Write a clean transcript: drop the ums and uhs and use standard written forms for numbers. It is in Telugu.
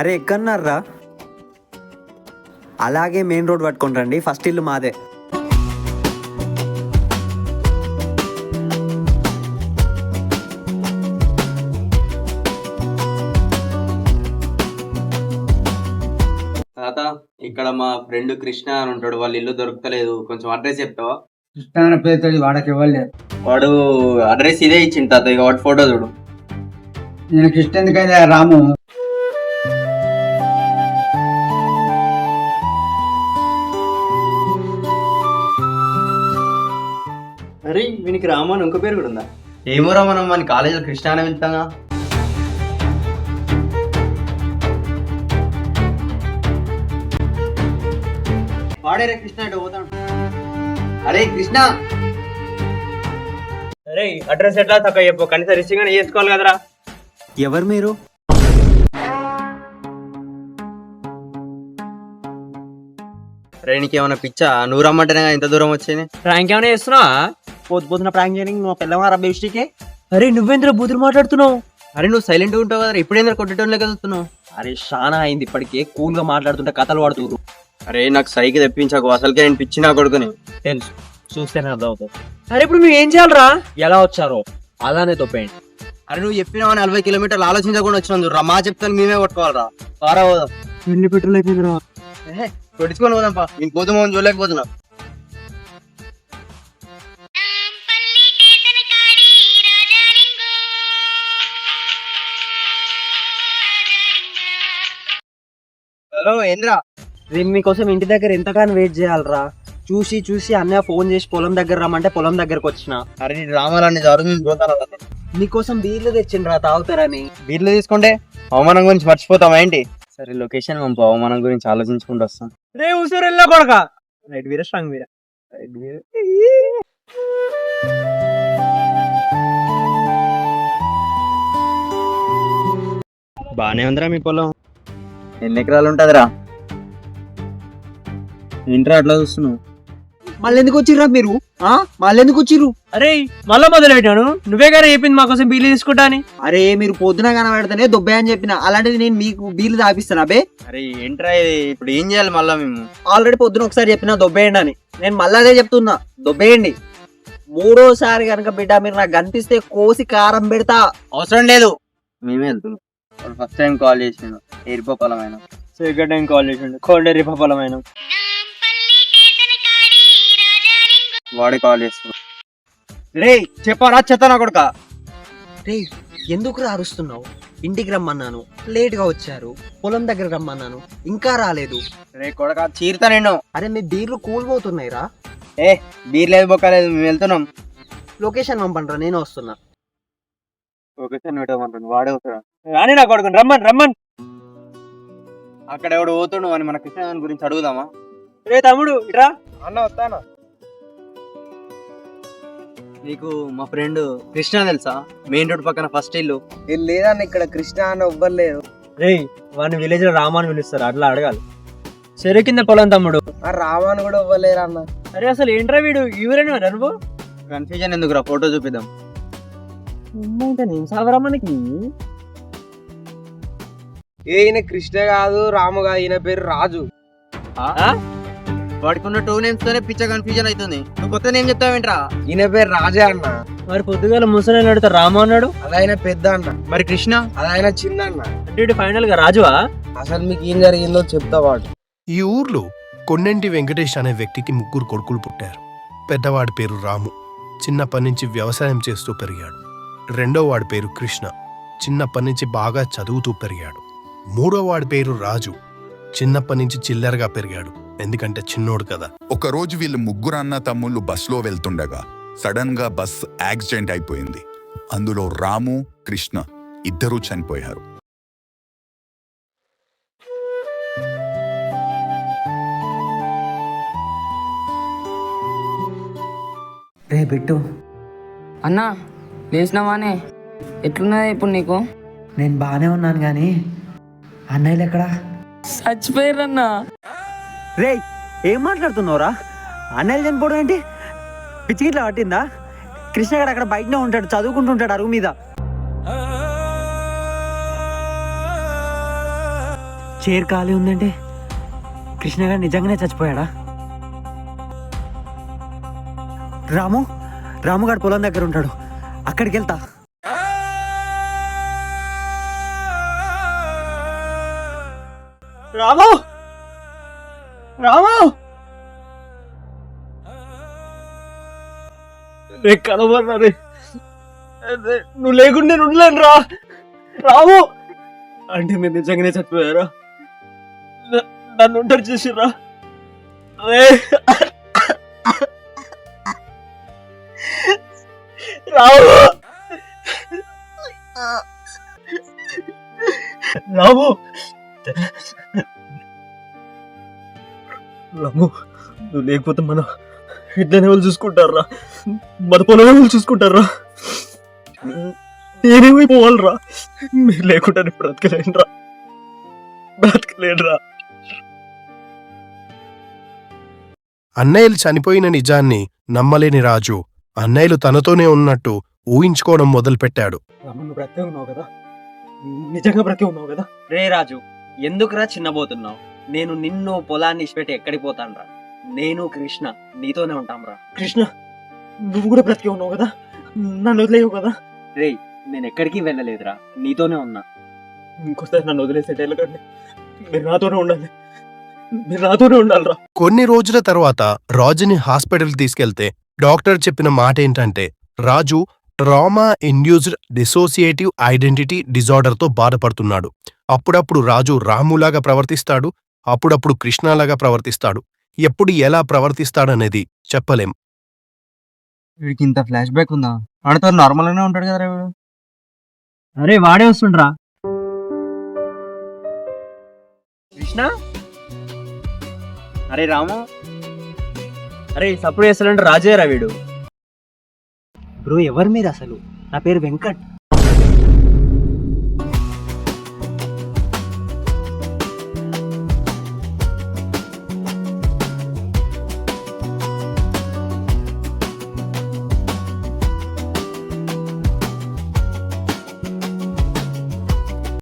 అరే ఎక్కన్నారా? అలాగే మెయిన్ రోడ్ పట్టుకొని రండి, ఫస్ట్ ఇల్లు మాదే. తాత, ఇక్కడ మా ఫ్రెండ్ కృష్ణ అని ఉంటాడు, వాళ్ళ ఇల్లు దొరకలేదు, కొంచెం అడ్రస్ చెప్తావా? కృష్ణ పేరుతో వాడకి ఇవ్వలేదు. వాడు అడ్రస్ ఇదే ఇచ్చింది తాత, ఇక వాటి ఫోటో చూడు. నేను కృష్ణ ఎందుకైనా రాము. అరే వీనికి రాము అని ఇంకో పేరు కూడా ఉందా? ఏమోరా, మనం మన కాలేజీలో కృష్ణ అని వెళ్తాగా. వాడేరే కృష్ణ అంటే పోతాడు. అరే కృష్ణ, అరే అడ్రస్ ఎట్లా తక్కువ చెప్పు, కనీసం రిసీవ్ గానే చేసుకోవాలి కదరా. ఎవరు మీరు? అరే నీకేమన్నా పిచ్చా? నువ్వు రమ్మంటేనే ఇంత దూరం వచ్చేది. ప్రాంక్ ఏమైనా చేస్తున్నావా? పొద్దున ప్రాంక్ చేయడానికి నువ్వు పిల్లవారా బెస్ట్కే. అరే నువ్వేంద్ర బూతులు మాట్లాడుతున్నావు? అరే నువ్వు సైలెంట్ ఉంటావు కదా, ఇప్పుడేంద్ర కొట్టేటోళ్ళే కదుతున్నావు. అరే షానా అయింది ఇప్పటికే, కూల్ గా మాట్లాడుతుంటే కథలు పడుతురు. అరే నాకు సైకి తెప్పించాకు, అసలుకే నేను పిచ్చి నా కొడుకుని. తెలుసు, చూస్తేనే అర్థం అవుతుంది. అరే ఇప్పుడు మేము ఏం చేయాలరా? ఎలా వచ్చారో అలానే తొప్పేయండి. అరే నువ్వు చెప్పినావా 40 కిలోమీటర్లు ఆలోచించకుండా వచ్చినాం చూడరా, మా చెప్తాను మేమే కొట్టుకోవాలరా. పారా పోదాం. పెళ్లి పెట్రోల్ అయిపోయిందిరా. కొట్టించుకొని పోదాం పా, నేను పోతామని చూడలేకపోతున్నా. హలో ఏంద్రా? నేను మీకోసం ఇంటి దగ్గర ఎంతగానో వెయిట్ చేయాలరా. చూసి చూసి అన్నయ్య ఫోన్ చేసి పొలం దగ్గర రమ్మంటే పొలం దగ్గరకు వచ్చిన. అరే నీ డ్రామాలన్నీ జరుగుతుంది పోతాను. నీకోసం బీర్లు తెచ్చిండ్రా, తాగుతారని. బీర్లు తీసుకుంటే అవమానం గురించి మర్చిపోతావా ఏంటి? సరే లొకేషన్ పంపు, అవమానం గురించి ఆలోచించుకుంటూ వస్తాం. రే ఊసూరు వెళ్ళా కొడక. రైట్ వీర, స్ట్రాంగ్ వీర, రైట్ వీర. బానే ఉందిరా మీ పొలం. ఎన్ని ఎకరాలు ఉంటదిరా? ఏంట్రా అట్లా చూస్తున్నావు? మళ్ళీ ఎందుకు వచ్చిర్రా మీరు? మళ్ళీ ఎందుకు వచ్చిర్రు? అరే మళ్ళా మొదలు పెట్టాను. నువ్వే కదా చెప్పింది మాకోసం బీర్లు తీసుకుంటా అని. అరే మీరు పొద్దున కనబడితేనే దొబ్బే అని చెప్పిన, అలాంటిది నేను మీకు బీర్లు తాపిస్తాను. అబే అరే ఏంట్రా ఇది, ఇప్పుడు ఏం చేయాలి మళ్ళా మేము? ఆల్రెడీ పొద్దున ఒకసారి చెప్పిన దొబ్బేయండి అని, నేను మళ్ళీ అదే చెప్తున్నా, దొబ్బేయండి. మూడోసారి కనుక బిడ్డ మీరు నాకు కనిపిస్తే కోసి కారం పెడతా. అవసరం లేదు, మేమే వెళ్తున్నాం. ఫస్ట్ టైం కాల్ చేసిన ఎరిపోపలమైన, సెకండ్ టైం కాల్ చేసిండు కోల్డ్ రిపలమైన. వాడే కాల్ చేస్తున్నాడు. రే చెప్పారా చెత్త నా కొడుక. రే ఎందుకు అరుస్తున్నావు? ఇంటికి రమ్మన్నాను, లేట్ గా వచ్చారు. పొలం దగ్గర రమ్మన్నాను, ఇంకా రాలేదు. రే కొడక చీరుతా నేను. అరే మీ బీర్లు కూలిపోతున్నాయి రా. ఏ బీర్ లేదు బొక్కలేదు, మేము వెళ్తున్నాం. లొకేషన్ పంపండి రా, నేను వస్తున్నా. లొకేషన్ పెట్టమంటాను, వాడే వస్తాడా? రాని నా కొడుకుని, రమ్మన్ రమ్మన్. అక్కడ ఎవడు పోతుండు అని మన కృష్ణ గురించి అడుగుదామా? రే తమ్ముడు ఇట్రా. అన్న వస్తానా? నీకు మా ఫ్రెండ్ కృష్ణ తెలుసా? మెయిన్ రోడ్ పక్కన ఫస్ట్ ఇల్లు. లేదన్న ఇక్కడ కృష్ణ అని ఎవ్వరు. రే వాడిని విలేజ్ లో రామాని పిలుస్తారు, అట్లా అడగాలి. చెరువు కింద పొలం తమ్ముడు. రామాను కూడా ఇవ్వలేరు అన్న. అరే అసలు ఏంట్రా వీడు, ఈవరేనా నువ్వు? కన్ఫ్యూజన్ ఎందుకురా, ఫోటో చూపిద్దాం. నేను సావరా మనకి. ఈయన కృష్ణ కాదు, రాము కాదు, ఈయన పేరు రాజు. వాడికి ఉన్న 2 నేమ్స్ తోనే పిచ్చ కన్ఫ్యూజన్ అవుతుంది. నువ్వు కొత్త నేమ్ చెప్తావేంట్రా? ఈయన పేరు రాజా అన్న. మరి పొద్దుగాల ముసలి అడుగుతారు రాము అన్నాడు. అదైనా పెద్ద అన్న. మరి కృష్ణ? అదైనా చిన్న అన్న. అంటే ఫైనల్ గా రాజువా? అసలు మీకు ఏం జరిగిందో చెప్తా వాడు. ఈ ఊర్లో కొన్నెంటి వెంకటేష్ అనే వ్యక్తికి 3 కొడుకులు పుట్టారు. పెద్దవాడి పేరు రాము, చిన్నప్పటి నుంచి వ్యవసాయం చేస్తూ పెరిగాడు. రెండో వాడి పేరు కృష్ణ, చిన్నప్పటి నుంచి బాగా చదువుతూ పెరిగాడు. మూడో వాడి పేరు రాజు, చిన్నప్పటి నుంచి చిల్లరగా పెరిగాడు, ఎందుకంటే చిన్నోడు కదా. ఒకరోజు వీళ్ళు 3 అన్న తమ్ముళ్ళు బస్లో వెళ్తుండగా సడన్ గా బస్ యాక్సిడెంట్ అయిపోయింది. అందులో రాము, కృష్ణ ఇద్దరూ చనిపోయారు. రే బిట్టు. అన్నా లేచినావానే? ఎట్లున్నది ఇప్పుడు నీకు? నేను బాగానే ఉన్నాను కానీ అన్నయ్యలు ఎక్కడా? చచ్చిపోయారన్నా. రే ఏం మాట్లాడుతున్నావురా? అన్నయ్యలు చనిపోవడం ఏంటి? పిచ్చి ఇట్లా పట్టిందా? కృష్ణ గారు అక్కడ బయటనే ఉంటాడు, చదువుకుంటుంటాడు అరుగు మీద. చైర్ ఖాళీ ఉందంటే కృష్ణ గారు నిజంగానే చచ్చిపోయాడా? రాము గారు పొలం దగ్గర ఉంటాడు, అక్కడికి వెళ్తా. రాము రే కలవరా రే, నువ్వు లేకుండా నేను ఉండలేను రా. రాము అంటే మీరు నిజంగానే చచ్చిపోయారా? నన్ను ఉంటారు చేసిర్రా రే. రాము నువ్వు లేకపోతే మన ఇట్లనే వాళ్ళు చూసుకుంటారా, మన పొలం వాళ్ళు చూసుకుంటారా, నేనేమైపోవాలరా? మీరు లేకుండా బ్రతకలేనురా. అన్నయ్యలు చనిపోయిన నిజాన్ని నమ్మలేని రాజు అన్నయ్యలు తనతోనే ఉన్నట్టు ఊహించుకోవడం మొదలుపెట్టాడు. నువ్వు బ్రతికే ఉన్నావు కదా, నిజంగా బ్రతికే ఉన్నావు కదా? రే రాజు, ఎందుకురా చిన్నబోతున్నావు? నేను నిన్ను పొలాన్ని ఇచ్చిపెట్టి ఎక్కడికి పోతానురా? నేను కృష్ణ నీతోనే ఉంటాంరా. కృష్ణ నువ్వు కూడా బ్రతికే ఉన్నావు కదా, నన్ను వదిలేవు కదా? రే నేను ఎక్కడికి వెళ్ళలేదురా, నీతోనే ఉన్నా. ఇంకోసారి నన్ను వదిలేసే వెళ్ళకండి, మీరు నాతోనే ఉండాలిరా. కొన్ని రోజుల తర్వాత రాజుని హాస్పిటల్ తీసుకెళ్తే డాక్టర్ చెప్పిన మాట ఏంటంటే రాజు ట్రామా ఇండ్యూస్డ్ డిసోసియేటివ్ ఐడెంటిటీ డిజార్డర్తో బాధపడుతున్నాడు. అప్పుడప్పుడు రాజు రాములాగా ప్రవర్తిస్తాడు, అప్పుడప్పుడు కృష్ణలాగా ప్రవర్తిస్తాడు. ఎప్పుడు ఎలా ప్రవర్తిస్తాడనేది చెప్పలేం. వీడికి ఇంత ఫ్లాష్ బ్యాక్ ఉందా? వాడితో నార్మల్ గానే ఉంటాడు కదా వీడు. అరే వాడే వస్తుండ్రా. కృష్ణ, అరే రాము, అరే సపోర్ట్ చేస్తాడంటే రాజేరా వీడు. బ్రో ఎవరు మీరు అసలు? నా పేరు వెంకట్.